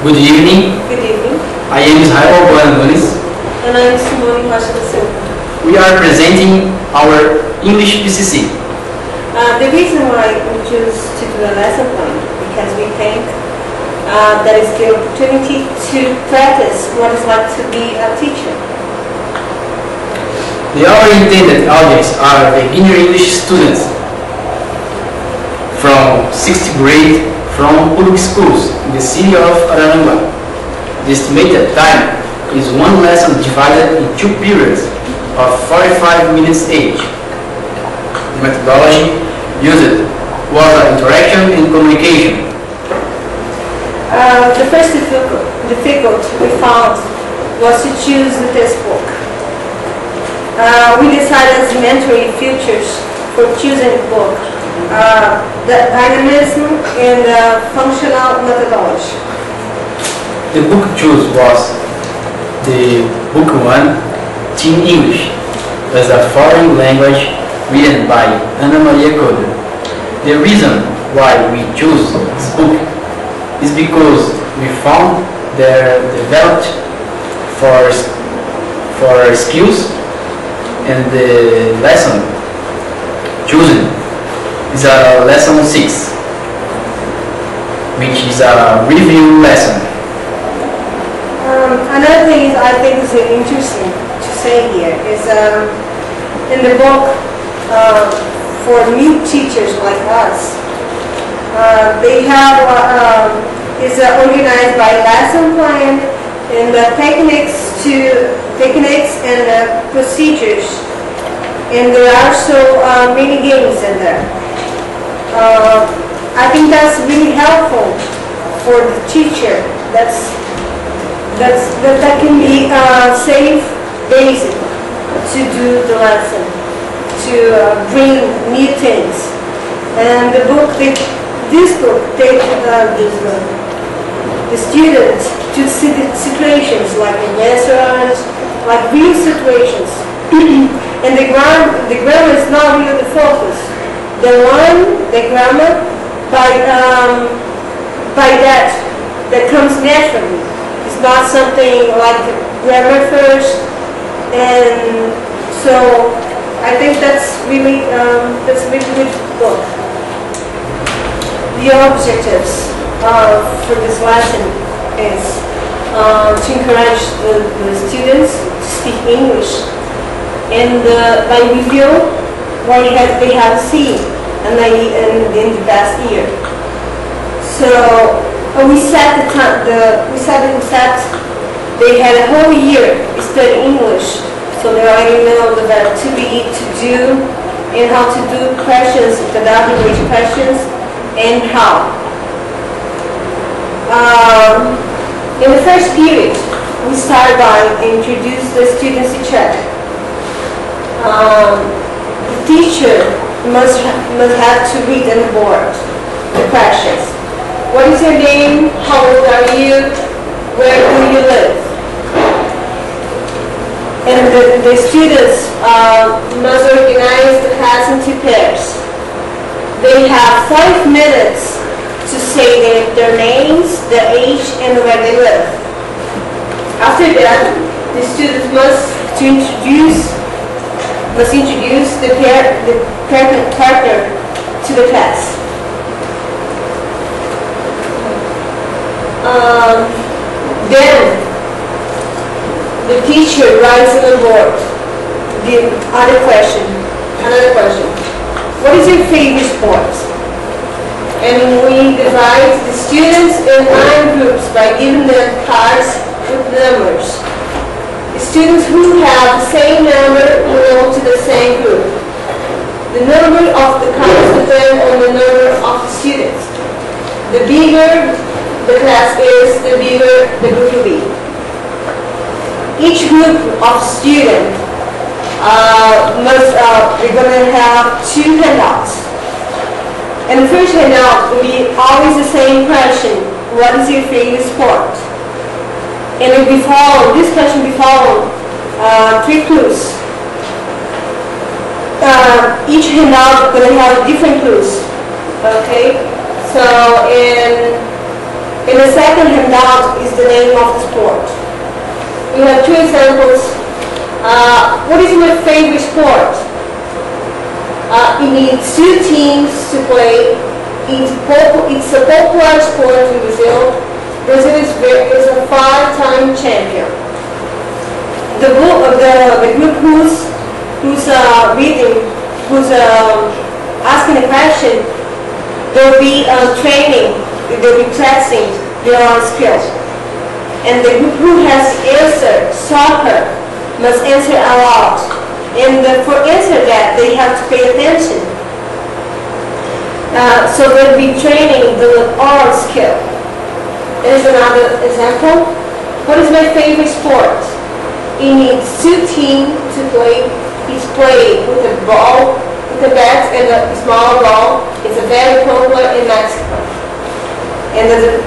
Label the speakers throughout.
Speaker 1: Good evening.
Speaker 2: Good evening.
Speaker 1: I am IsraelANunes.
Speaker 2: And I'm SimoniRSilva Araranguá.
Speaker 1: We are presenting our English PCC.
Speaker 2: The reason why we choose to do a lesson plan because we think that is the opportunity to practice what it's like to be a teacher.
Speaker 1: Our intended audience are beginner English students from 6th grade from public schools in the city of Araranguá. The estimated time is one lesson divided in two periods of 45 minutes each. The methodology used was interaction and communication.
Speaker 2: The first difficult we found was to choose the textbook. We decided as elementary features for choosing the book, the dynamism and the functional methodology.
Speaker 1: The book chosen was the Book 1, Teen English, as a foreign language written by Ana Maria Coder. The reason why we chose this book is because we found they're developed for skills, and the lesson chosen is a lesson 6, which is a review lesson.
Speaker 2: Another thing I think is interesting to say here is in the book for new teachers like us, they have is organized by lesson plan and the techniques and procedures, and there are also many games in there. I think that's really helpful for the teacher. That can be safe basic to do the lesson, to bring new things. And this book takes the students to situations like in restaurants, like real situations. And the grammar is not really the focus. They learn the grammar by that comes naturally. It's not something like grammar first, and so I think that's really good book. The objectives for this lesson is to encourage the students to speak English, and by review what they have seen in the past year. So we set the time. They had a whole year studying English, so they already know the verb to be, to do, and how to do questions, the language questions, and how. In the first period, we start by introduce the students to each other. The teacher must have to read on the board the questions. What is your name? How old are you? Where do you live? And the students must organize the class in 2 pairs. They have 5 minutes to say their names, their age, and where they live. After that, the students must introduce the partner to the class. Then the teacher writes on the board another question. What is your favorite sport? And we divide the students in 9 groups by giving them cards with numbers. The students who have the same number belong to the same group. The number of the cards depends on the number of the students. The bigger the class is, the bigger the group will be. Each group of students we're going to have 2 handouts. And the first handout will be always the same question: what is your favorite sport? And it will be followed. This question will be followed 3 clues. Each handout is going to have different clues. Okay, so in And the second handout is the name of the sport. We have two examples. What is my favorite sport? It needs two teams to play. It's a popular sport in Brazil. Brazil is a five-time champion. The group who's asking the question, they'll be training, they'll be practicing their skills. And the group who has answered soccer must answer aloud. And for answer that, they have to pay attention. So they'll be training the oral skill. There's another example. What is my favorite sport? It needs two teams to play. It's played with a ball, with a bat and a small ball. It's a very popular in Mexico. And the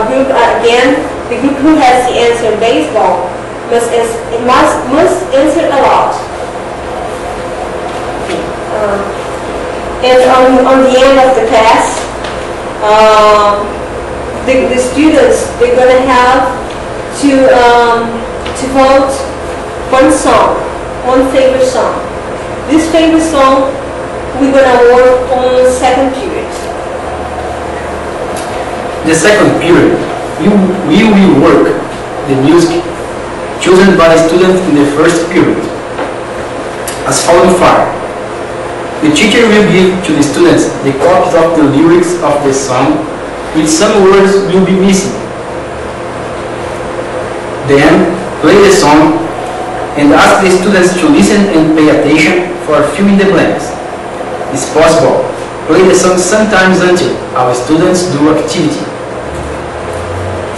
Speaker 2: group again, the group who has the answer baseball must answer aloud. And on the end of the class, the students, they're going to have to vote one song, one favorite song. This favorite song we're going to work on the second period.
Speaker 1: The second period, we will work the music chosen by the students in the first period. As following far. The teacher will give to the students the copies of the lyrics of the song, which some words will be missing. Then, play the song and ask the students to listen and pay attention for filling the blanks. If possible, play the song sometimes until our students do activity.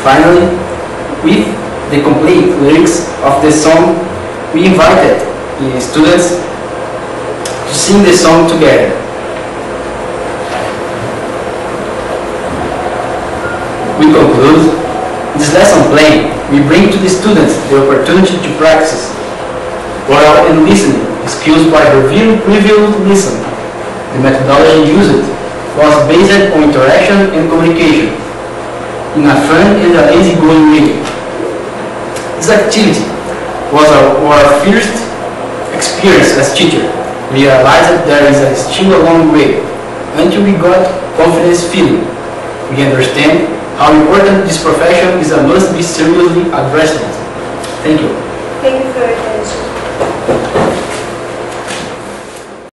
Speaker 1: Finally, with the complete lyrics of the song, we invited the students to sing the song together. We conclude this lesson plan. We bring to the students the opportunity to practice oral and listening skills by reviewing previous listening. The methodology used was based on interaction and communication in a fun and a easygoing way. This activity was our first experience as teacher. We realized that there is still a long way until we got confidence feeling. We understand how important this profession is and must be seriously addressed. Thank you.
Speaker 2: Thank you for your attention.